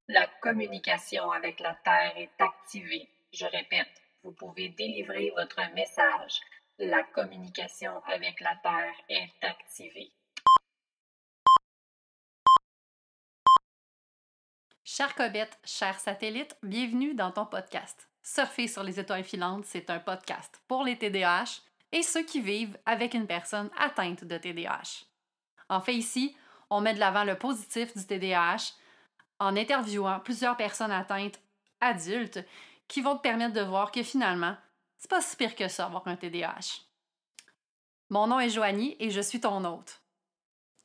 La communication avec la Terre est activée. Je répète, vous pouvez délivrer votre message. La communication avec la Terre est activée. Chère Cobette, chers satellites, bienvenue dans ton podcast. Surfer sur les étoiles filantes, c'est un podcast pour les TDAH et ceux qui vivent avec une personne atteinte de TDAH. En fait, ici, on met de l'avant le positif du TDAH en interviewant plusieurs personnes atteintes adultes qui vont te permettre de voir que finalement, c'est pas si pire que ça avoir un TDAH. Mon nom est Joanie et je suis ton hôte.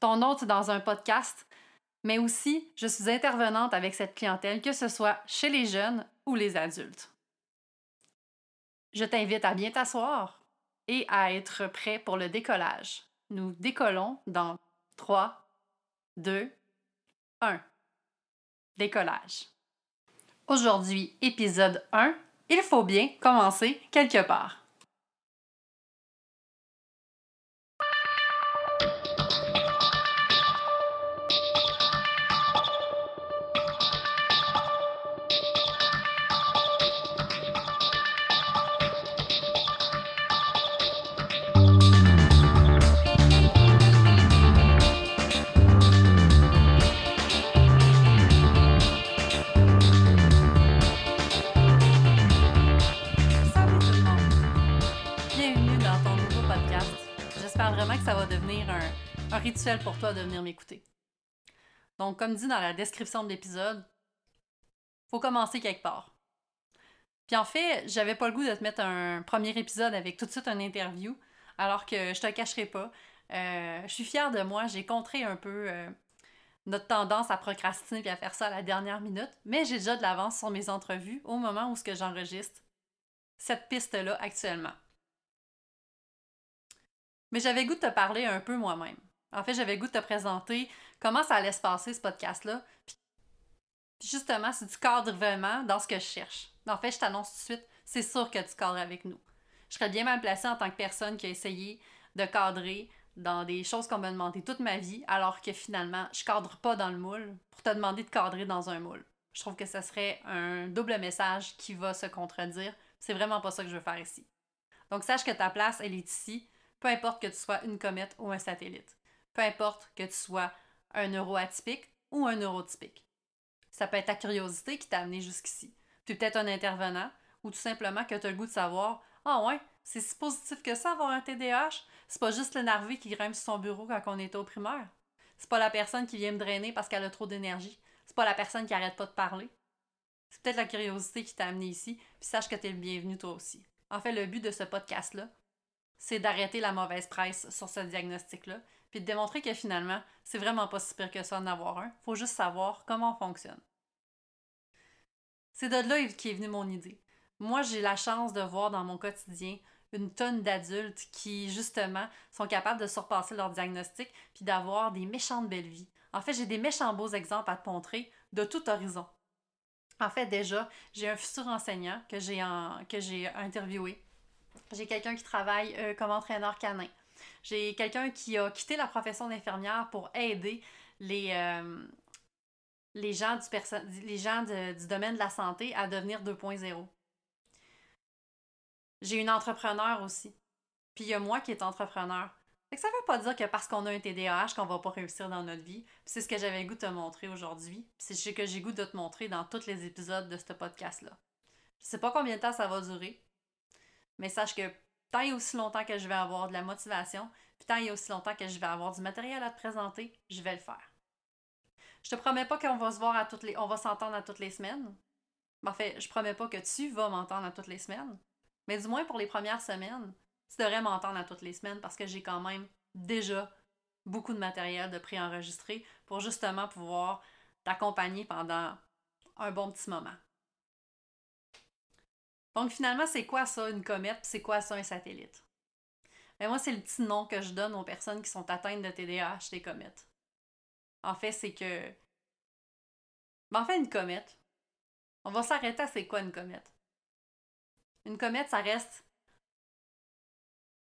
Ton hôte dans un podcast, mais aussi je suis intervenante avec cette clientèle, que ce soit chez les jeunes ou les adultes. Je t'invite à bien t'asseoir et à être prêt pour le décollage. Nous décollons dans 3, 2, 1. Décollage. Aujourd'hui, épisode 1, il faut bien commencer quelque part. J'espère vraiment que ça va devenir un rituel pour toi de venir m'écouter. Donc, comme dit dans la description de l'épisode, faut commencer quelque part. Puis en fait, j'avais pas le goût de te mettre un premier épisode avec tout de suite une interview, alors que je te cacherai pas. Je suis fière de moi, j'ai contré un peu notre tendance à procrastiner et à faire ça à la dernière minute, mais j'ai déjà de l'avance sur mes entrevues au moment où j'enregistre cette piste-là actuellement. Mais j'avais le goût de te parler un peu moi-même. En fait, j'avais le goût de te présenter comment ça allait se passer, ce podcast-là. Puis justement, si tu cadres vraiment dans ce que je cherche. En fait, je t'annonce tout de suite, c'est sûr que tu cadres avec nous. Je serais bien mal placée en tant que personne qui a essayé de cadrer dans des choses qu'on m'a demandé toute ma vie, alors que finalement, je cadre pas dans le moule pour te demander de cadrer dans un moule. Je trouve que ça serait un double message qui va se contredire. C'est vraiment pas ça que je veux faire ici. Donc, sache que ta place, elle est ici. Peu importe que tu sois une comète ou un satellite. Peu importe que tu sois un neuroatypique ou un neurotypique. Ça peut être ta curiosité qui t'a amené jusqu'ici. Tu es peut-être un intervenant ou tout simplement que tu as le goût de savoir « Ah ouais, c'est si positif que ça avoir un TDAH? C'est pas juste l'énervé qui grimpe sur son bureau quand on était au primaire. C'est pas la personne qui vient me drainer parce qu'elle a trop d'énergie. C'est pas la personne qui arrête pas de parler. C'est peut-être la curiosité qui t'a amené ici, puis sache que tu es le bienvenu toi aussi. En fait, le but de ce podcast-là, c'est d'arrêter la mauvaise presse sur ce diagnostic-là, puis de démontrer que finalement, c'est vraiment pas si pire que ça d'en avoir un. Faut juste savoir comment on fonctionne. C'est de là qu'est venue mon idée. Moi, j'ai la chance de voir dans mon quotidien une tonne d'adultes qui, justement, sont capables de surpasser leur diagnostic puis d'avoir des méchantes belles vies. En fait, j'ai des méchants beaux exemples à te montrer de tout horizon. En fait, déjà, j'ai un futur enseignant que j'ai interviewé. J'ai quelqu'un qui travaille comme entraîneur canin. J'ai quelqu'un qui a quitté la profession d'infirmière pour aider les gens du domaine de la santé à devenir 2.0. J'ai une entrepreneur aussi. Puis il y a moi qui est entrepreneur. Fait que ça veut pas dire que parce qu'on a un TDAH qu'on va pas réussir dans notre vie. Puis c'est ce que j'avais le goût de te montrer aujourd'hui. Puis c'est ce que j'ai le goût de te montrer dans tous les épisodes de ce podcast-là. Je sais pas combien de temps ça va durer, mais sache que tant et aussi longtemps que je vais avoir de la motivation, puis tant et aussi longtemps que je vais avoir du matériel à te présenter, je vais le faire. Je te promets pas qu'on va se voir on va s'entendre à toutes les semaines. En fait, je promets pas que tu vas m'entendre à toutes les semaines. Mais du moins pour les premières semaines, tu devrais m'entendre à toutes les semaines parce que j'ai quand même déjà beaucoup de matériel de préenregistré pour justement pouvoir t'accompagner pendant un bon petit moment. Donc finalement, c'est quoi ça une comète, puis c'est quoi ça un satellite? Ben moi, c'est le petit nom que je donne aux personnes qui sont atteintes de TDAH, les comètes. En fait, c'est que... une comète, on va s'arrêter à c'est quoi une comète. Une comète, ça reste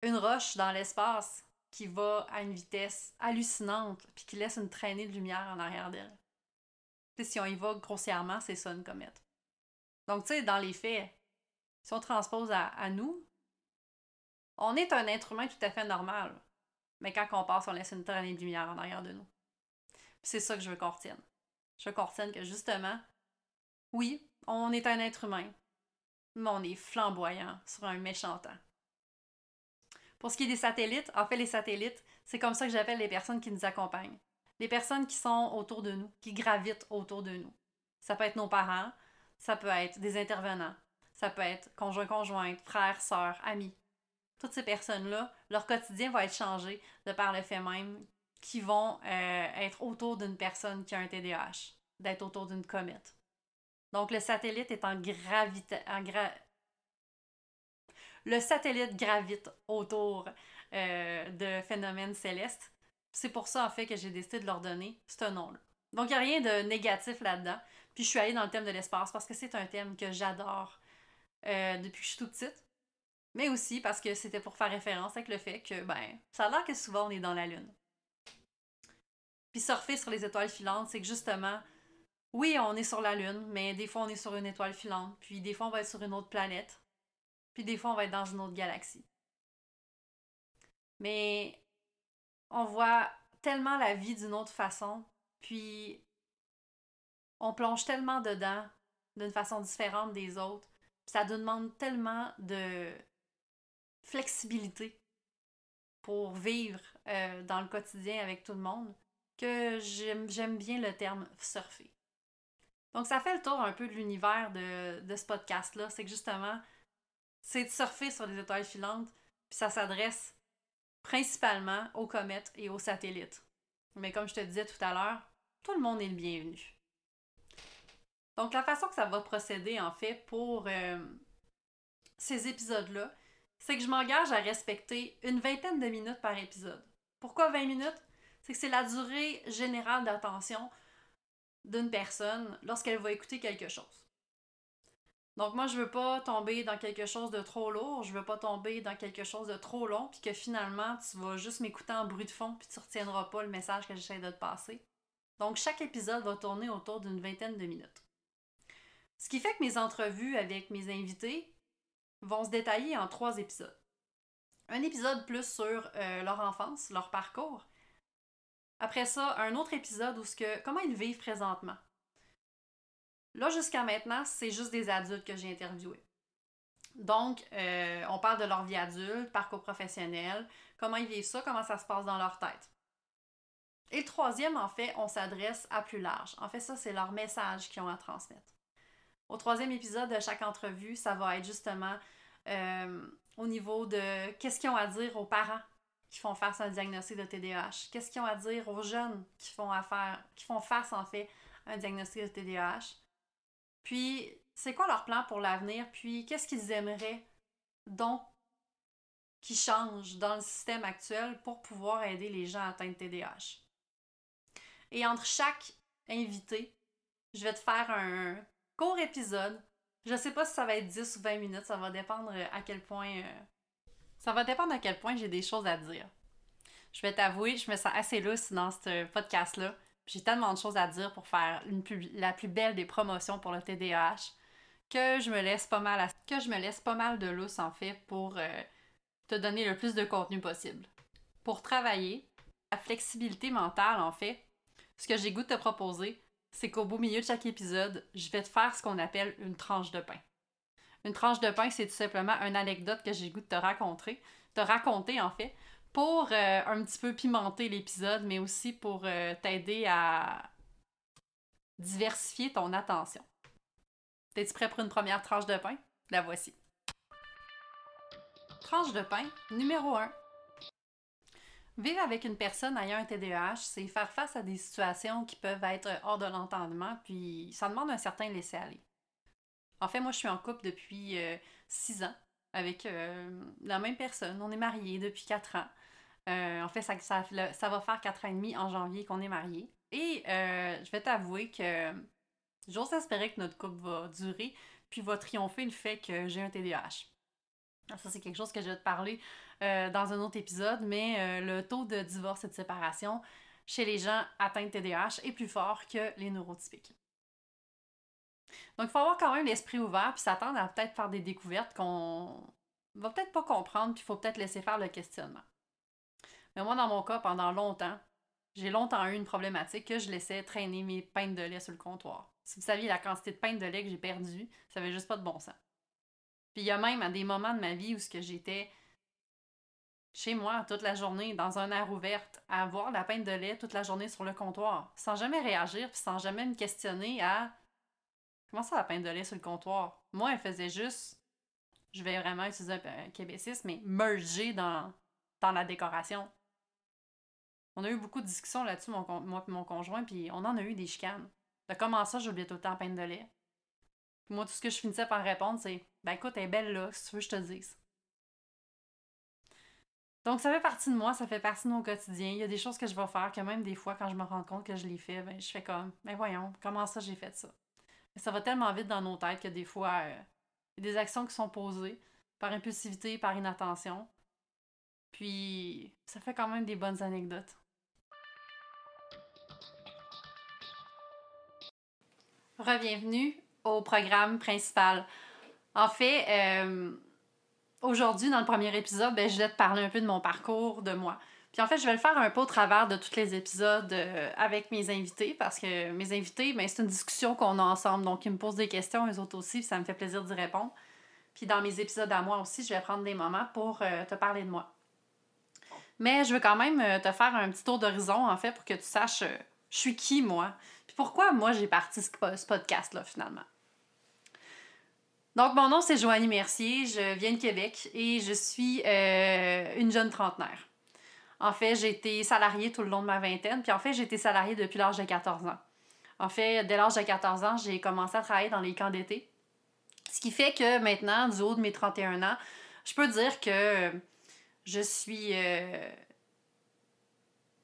une roche dans l'espace qui va à une vitesse hallucinante puis qui laisse une traînée de lumière en arrière d'elle. Si on y va grossièrement, c'est ça une comète. Donc, tu sais, dans les faits, si on transpose à nous, on est un être humain tout à fait normal. Mais quand on passe, on laisse une traînée de lumière en arrière de nous. Puis c'est ça que je veux qu'on retienne. Je veux qu'on retienne que justement, oui, on est un être humain, mais on est flamboyant sur un méchant temps. Pour ce qui est des satellites, en fait, les satellites, c'est comme ça que j'appelle les personnes qui nous accompagnent. Les personnes qui sont autour de nous, qui gravitent autour de nous. Ça peut être nos parents, ça peut être des intervenants, ça peut être conjoint-conjointe, frères, sœurs, amis. Toutes ces personnes-là, leur quotidien va être changé de par le fait même qu'ils vont être autour d'une personne qui a un TDAH, d'être autour d'une comète. Donc, le satellite est le satellite gravite autour de phénomènes célestes. C'est pour ça, en fait, que j'ai décidé de leur donner ce nom-là. Donc, il n'y a rien de négatif là-dedans. Puis, je suis allée dans le thème de l'espace parce que c'est un thème que j'adore depuis que je suis toute petite. Mais aussi parce que c'était pour faire référence avec le fait que, ça a l'air que souvent on est dans la Lune. Puis surfer sur les étoiles filantes, c'est que justement, oui, on est sur la Lune, mais des fois on est sur une étoile filante, puis des fois on va être sur une autre planète, puis des fois on va être dans une autre galaxie. Mais on voit tellement la vie d'une autre façon, puis on plonge tellement dedans d'une façon différente des autres, puis ça demande tellement de flexibilité pour vivre dans le quotidien avec tout le monde que j'aime bien le terme surfer. Donc ça fait le tour un peu de l'univers de ce podcast-là, c'est que justement, c'est de surfer sur les étoiles filantes, puis ça s'adresse principalement aux comètes et aux satellites. Mais comme je te disais tout à l'heure, tout le monde est le bienvenu. Donc la façon que ça va procéder en fait pour ces épisodes-là, c'est que je m'engage à respecter une vingtaine de minutes par épisode. Pourquoi 20 minutes? C'est que c'est la durée générale d'attention d'une personne lorsqu'elle va écouter quelque chose. Donc moi, je veux pas tomber dans quelque chose de trop lourd, je veux pas tomber dans quelque chose de trop long, puis que finalement, tu vas juste m'écouter en bruit de fond, puis tu retiendras pas le message que j'essaie de te passer. Donc chaque épisode va tourner autour d'une vingtaine de minutes. Ce qui fait que mes entrevues avec mes invités vont se détailler en 3 épisodes. Un épisode plus sur leur enfance, leur parcours. Après ça, un autre épisode où comment ils vivent présentement. Là, jusqu'à maintenant, c'est juste des adultes que j'ai interviewés. Donc, on parle de leur vie adulte, parcours professionnel, comment ils vivent ça, comment ça se passe dans leur tête. Et le troisième, en fait, on s'adresse à plus large. En fait, ça, c'est leur message qu'ils ont à transmettre. Au 3e épisode de chaque entrevue, ça va être justement au niveau de qu'est-ce qu'ils ont à dire aux parents qui font face à un diagnostic de TDAH, qu'est-ce qu'ils ont à dire aux jeunes qui font face en fait à un diagnostic de TDAH, puis c'est quoi leur plan pour l'avenir, puis qu'est-ce qu'ils aimeraient donc qui change dans le système actuel pour pouvoir aider les gens atteints de TDAH. Et entre chaque invité, je vais te faire un court épisode. Je sais pas si ça va être 10 ou 20 minutes, ça va dépendre à quel point j'ai des choses à dire. Je vais t'avouer, je me sens assez lousse dans ce podcast-là. J'ai tellement de choses à dire pour faire la plus belle des promotions pour le TDAH que je me laisse pas mal de lousse en fait pour te donner le plus de contenu possible. Pour travailler la flexibilité mentale en fait, ce que j'ai goût de te proposer, c'est qu'au beau milieu de chaque épisode, je vais te faire ce qu'on appelle une tranche de pain. Une tranche de pain, c'est tout simplement une anecdote que j'ai goût de te raconter en fait, pour un petit peu pimenter l'épisode, mais aussi pour t'aider à diversifier ton attention. T'es-tu prêt pour une première tranche de pain? La voici. Tranche de pain numéro 1. Vivre avec une personne ayant un TDAH, c'est faire face à des situations qui peuvent être hors de l'entendement, puis ça demande un certain laisser-aller. En fait, moi, je suis en couple depuis 6 ans avec la même personne. On est mariés depuis 4 ans. En fait, ça va faire 4 ans et demi en janvier qu'on est mariés. Et je vais t'avouer que j'ose espérer que notre couple va durer, puis va triompher le fait que j'ai un TDAH. Alors ça, c'est quelque chose que je vais te parler dans un autre épisode, mais le taux de divorce et de séparation chez les gens atteints de TDAH est plus fort que les neurotypiques. Donc, il faut avoir quand même l'esprit ouvert puis s'attendre à peut-être faire des découvertes qu'on va peut-être pas comprendre puis il faut peut-être laisser faire le questionnement. Mais moi, dans mon cas, pendant longtemps, j'ai longtemps eu une problématique que je laissais traîner mes pintes de lait sur le comptoir. Si vous saviez la quantité de pintes de lait que j'ai perdue, ça avait juste pas de bon sens. Puis il y a même à des moments de ma vie où j'étais chez moi toute la journée, dans un air ouvert, à voir la pinte de lait toute la journée sur le comptoir, sans jamais réagir, puis sans jamais me questionner à comment ça la pinte de lait sur le comptoir. Moi, elle faisait juste, je vais vraiment utiliser un québécisme, mais merger dans la décoration. On a eu beaucoup de discussions là-dessus, moi et mon conjoint, puis on en a eu des chicanes. De comment ça, j'oubliais tout le temps la pinte de lait. Puis moi, tout ce que je finissais par répondre, c'est ben écoute, elle est belle là, si tu veux, je te le dise. Donc, ça fait partie de moi, ça fait partie de mon quotidien. Il y a des choses que je vais faire que même des fois, quand je me rends compte que je l'ai fait, ben, je fais comme, ben voyons, comment ça j'ai fait ça? Mais ça va tellement vite dans nos têtes que des fois, il y a des actions qui sont posées par impulsivité, par inattention. Puis, ça fait quand même des bonnes anecdotes. Re-bienvenue au programme principal. En fait, aujourd'hui, dans le premier épisode, ben, je vais te parler un peu de mon parcours, de moi. Puis en fait, je vais le faire un peu au travers de tous les épisodes avec mes invités, parce que mes invités, ben, c'est une discussion qu'on a ensemble. Donc, ils me posent des questions, eux autres aussi, puis ça me fait plaisir d'y répondre. Puis dans mes épisodes à moi aussi, je vais prendre des moments pour te parler de moi. Mais je veux quand même te faire un petit tour d'horizon, en fait, pour que tu saches je suis qui, moi. Puis pourquoi, moi, j'ai parti ce podcast-là, finalement. Donc, mon nom, c'est Joanie Mercier, je viens de Québec et je suis une jeune trentenaire. En fait, j'ai été salariée tout le long de ma vingtaine, puis en fait, j'ai été salariée depuis l'âge de 14 ans. En fait, dès l'âge de 14 ans, j'ai commencé à travailler dans les camps d'été. Ce qui fait que maintenant, du haut de mes 31 ans, je peux dire que je suis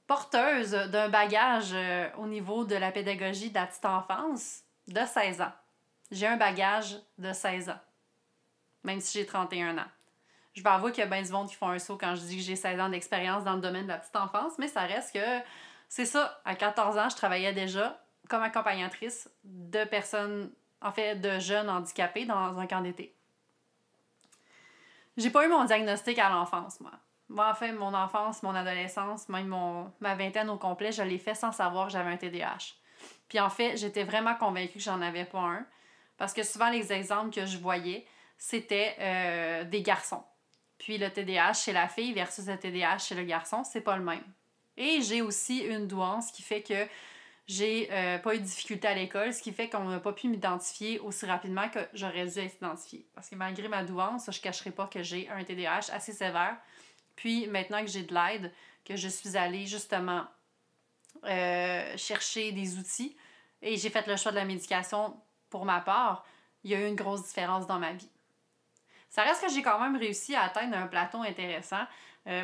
porteuse d'un bagage au niveau de la pédagogie de la petite enfance de 16 ans. J'ai un bagage de 16 ans, même si j'ai 31 ans. Je vais avouer qu'il y a bien du monde qui font un saut quand je dis que j'ai 16 ans d'expérience dans le domaine de la petite enfance, mais ça reste que c'est ça. À 14 ans, je travaillais déjà comme accompagnatrice de personnes, en fait, de jeunes handicapés dans un camp d'été. J'ai pas eu mon diagnostic à l'enfance, moi. Moi, en fait, mon enfance, mon adolescence, même ma vingtaine au complet, je l'ai fait sans savoir que j'avais un TDAH. Puis en fait, j'étais vraiment convaincue que j'en avais pas un. Parce que souvent, les exemples que je voyais, c'était des garçons. Puis le TDAH chez la fille versus le TDAH chez le garçon, c'est pas le même. Et j'ai aussi une douance qui fait que j'ai pas eu de difficulté à l'école, ce qui fait qu'on n'a pas pu m'identifier aussi rapidement que j'aurais dû être identifiée. Parce que malgré ma douance, je ne cacherai pas que j'ai un TDAH assez sévère. Puis maintenant que j'ai de l'aide, que je suis allée justement chercher des outils et j'ai fait le choix de la médication pour ma part, il y a eu une grosse différence dans ma vie. Ça reste que j'ai quand même réussi à atteindre un plateau intéressant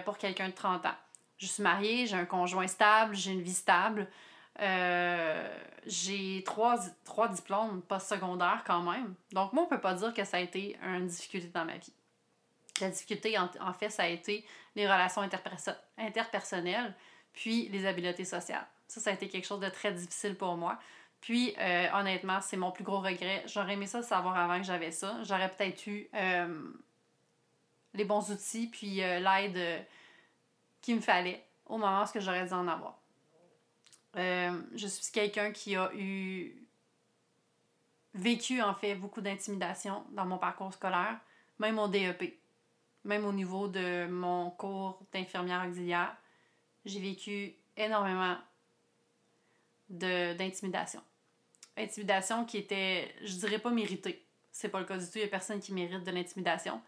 pour quelqu'un de 30 ans. Je suis mariée, j'ai un conjoint stable, j'ai une vie stable. J'ai trois diplômes postsecondaires quand même. Donc moi, on peut pas dire que ça a été une difficulté dans ma vie. La difficulté, en fait, ça a été les relations interpersonnelles, puis les habiletés sociales. Ça a été quelque chose de très difficile pour moi. Puis, honnêtement, c'est mon plus gros regret. J'aurais aimé ça le savoir avant que j'avais ça. J'aurais peut-être eu les bons outils, puis l'aide qu'il me fallait au moment où j'aurais dû en avoir. Je suis quelqu'un qui a vécu, en fait, beaucoup d'intimidation dans mon parcours scolaire, même au DEP. Même au niveau de mon cours d'infirmière auxiliaire, j'ai vécu énormément d'intimidation. Intimidation qui était, je dirais pas méritée. C'est pas le cas du tout, il y a personne qui mérite de l'intimidation.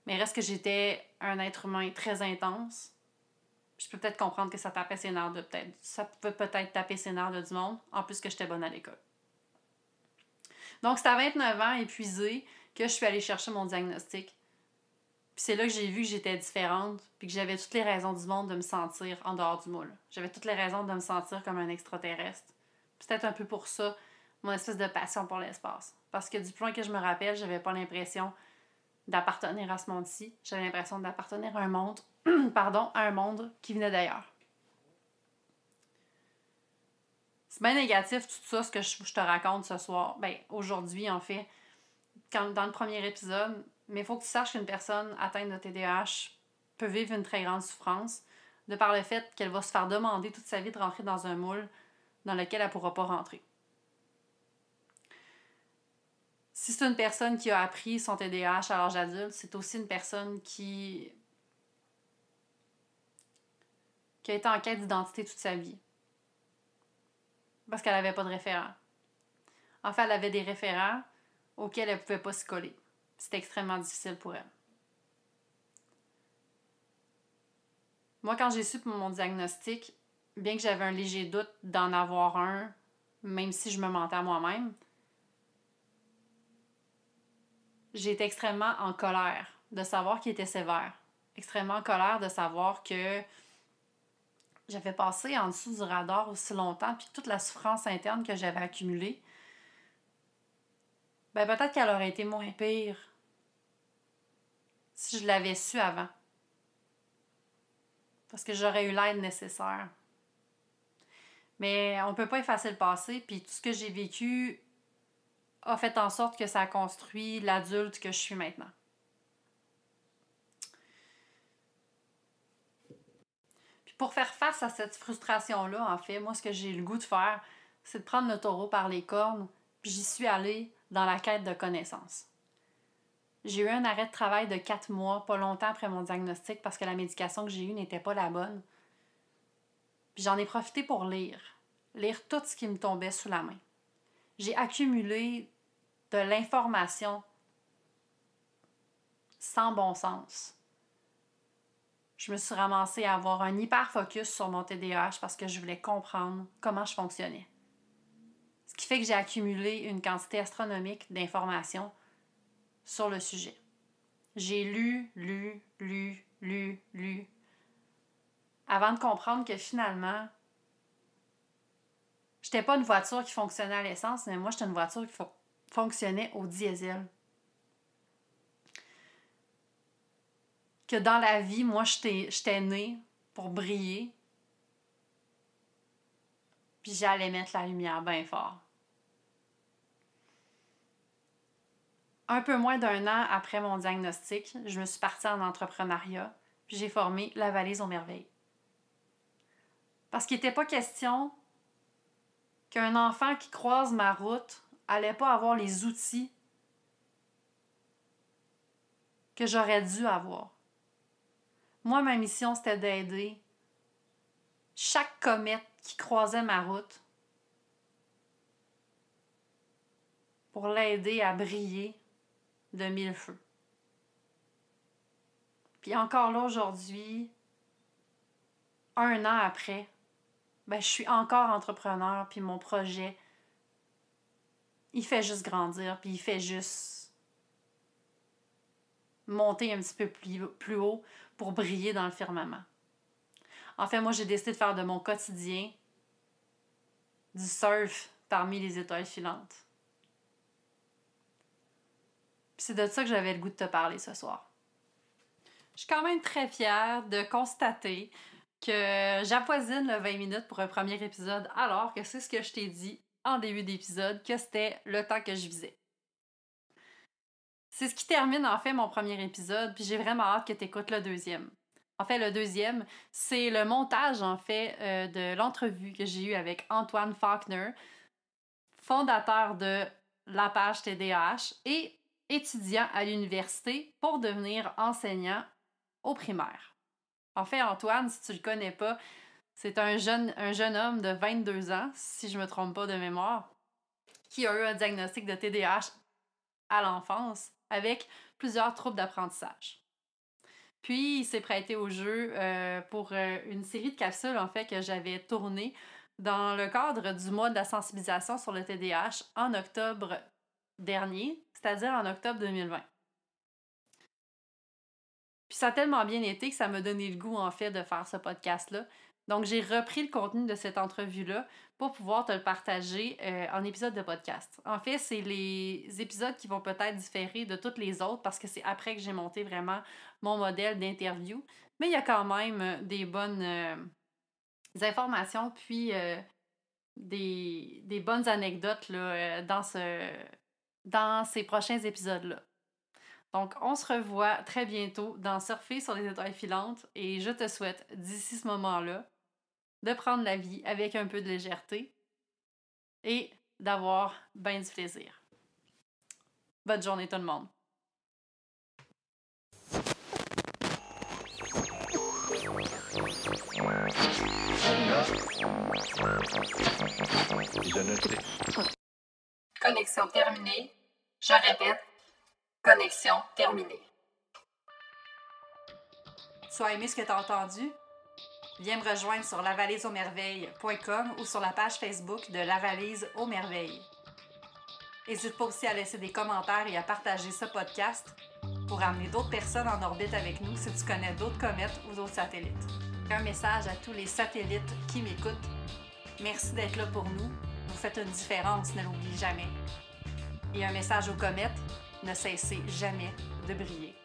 Mais reste que j'étais un être humain très intense. Je peux peut-être comprendre que ça tapait ses nerfs ça peut peut-être taper ses nerfs de du monde, en plus que j'étais bonne à l'école. Donc, c'est à 29 ans, épuisée, que je suis allée chercher mon diagnostic. Puis c'est là que j'ai vu que j'étais différente, puis que j'avais toutes les raisons du monde de me sentir en dehors du moule. J'avais toutes les raisons de me sentir comme un extraterrestre. Puis c'est peut-être un peu pour ça, mon espèce de passion pour l'espace. Parce que du point que je me rappelle, j'avais pas l'impression d'appartenir à ce monde-ci. J'avais l'impression d'appartenir à un monde, pardon, à un monde qui venait d'ailleurs. C'est bien négatif tout ça, ce que je te raconte ce soir. Ben, aujourd'hui, en fait, dans le premier épisode, mais il faut que tu saches qu'une personne atteinte de TDAH peut vivre une très grande souffrance de par le fait qu'elle va se faire demander toute sa vie de rentrer dans un moule dans lequel elle ne pourra pas rentrer. Si c'est une personne qui a appris son TDAH à l'âge adulte, c'est aussi une personne qui a été en quête d'identité toute sa vie. Parce qu'elle n'avait pas de référent. En fait, elle avait des référents auxquels elle ne pouvait pas s'y coller. C'était extrêmement difficile pour elle. Moi, quand j'ai su pour mon diagnostic, bien que j'avais un léger doute d'en avoir un, même si je me mentais à moi-même, j'ai été extrêmement en colère de savoir qu'il était sévère. Extrêmement en colère de savoir que j'avais passé en dessous du radar aussi longtemps, puis toute la souffrance interne que j'avais accumulée, ben peut-être qu'elle aurait été moins pire si je l'avais su avant. Parce que j'aurais eu l'aide nécessaire. Mais on ne peut pas effacer le passé, puis tout ce que j'ai vécu a fait en sorte que ça a construit l'adulte que je suis maintenant. Puis pour faire face à cette frustration-là, en fait, moi, ce que j'ai eu le goût de faire, c'est de prendre le taureau par les cornes, puis j'y suis allée dans la quête de connaissances. J'ai eu un arrêt de travail de 4 mois, pas longtemps après mon diagnostic, parce que la médication que j'ai eue n'était pas la bonne. Puis j'en ai profité pour lire tout ce qui me tombait sous la main. J'ai accumulé de l'information sans bon sens. Je me suis ramassée à avoir un hyper-focus sur mon TDAH parce que je voulais comprendre comment je fonctionnais. Ce qui fait que j'ai accumulé une quantité astronomique d'informations sur le sujet. J'ai lu, avant de comprendre que finalement, j'étais pas une voiture qui fonctionnait à l'essence, mais moi, j'étais une voiture qui fonctionnait au diesel. Que dans la vie, moi, j'étais née pour briller, puis j'allais mettre la lumière bien fort. Un peu moins d'un an après mon diagnostic, je me suis partie en entrepreneuriat, puis j'ai formé La Valise aux Merveilles. Parce qu'il n'était pas question qu'un enfant qui croise ma route n'allait pas avoir les outils que j'aurais dû avoir. Moi, ma mission, c'était d'aider chaque comète qui croisait ma route pour l'aider à briller de 1000 feux. Puis encore là, aujourd'hui, 1 an après, ben, je suis encore entrepreneur, puis mon projet, il fait juste grandir, puis il fait juste monter un petit peu plus haut pour briller dans le firmament. En fait, moi, j'ai décidé de faire de mon quotidien du surf parmi les étoiles filantes. Puis c'est de ça que j'avais le goût de te parler ce soir. Je suis quand même très fière de constater que j'avoisine le 20 minutes pour un premier épisode, alors que c'est ce que je t'ai dit en début d'épisode, que c'était le temps que je visais. C'est ce qui termine en fait mon premier épisode, puis j'ai vraiment hâte que tu écoutes le deuxième. En fait, le deuxième, c'est le montage en fait de l'entrevue que j'ai eue avec Antoine Faulkner, fondateur de la page TDAH et étudiant à l'université pour devenir enseignant au primaire. En fait, Antoine, si tu le connais pas, c'est un jeune homme de 22 ans, si je me trompe pas de mémoire, qui a eu un diagnostic de TDAH à l'enfance avec plusieurs troubles d'apprentissage. Puis, il s'est prêté au jeu pour une série de capsules, en fait, que j'avais tournées dans le cadre du mois de la sensibilisation sur le TDAH en octobre dernier, c'est-à-dire en octobre 2020. Puis ça a tellement bien été que ça m'a donné le goût, en fait, de faire ce podcast-là. Donc, j'ai repris le contenu de cette entrevue-là pour pouvoir te le partager en épisode de podcast. En fait, c'est les épisodes qui vont peut-être différer de toutes les autres parce que c'est après que j'ai monté vraiment mon modèle d'interview. Mais il y a quand même des bonnes informations puis des bonnes anecdotes là, dans ces prochains épisodes-là. Donc, on se revoit très bientôt dans Surfer sur les étoiles filantes et je te souhaite, d'ici ce moment-là, de prendre la vie avec un peu de légèreté et d'avoir bien du plaisir. Bonne journée tout le monde! Connexion terminée. Je répète, connexion terminée. Tu as aimé ce que tu as entendu? Viens me rejoindre sur lavaliseauxmerveilles.com ou sur la page Facebook de La Valise aux Merveilles. N'hésite pas aussi à laisser des commentaires et à partager ce podcast pour amener d'autres personnes en orbite avec nous si tu connais d'autres comètes ou d'autres satellites. Un message à tous les satellites qui m'écoutent. Merci d'être là pour nous. Vous faites une différence, ne l'oublie jamais. Et un message aux comètes, ne cessez jamais de briller.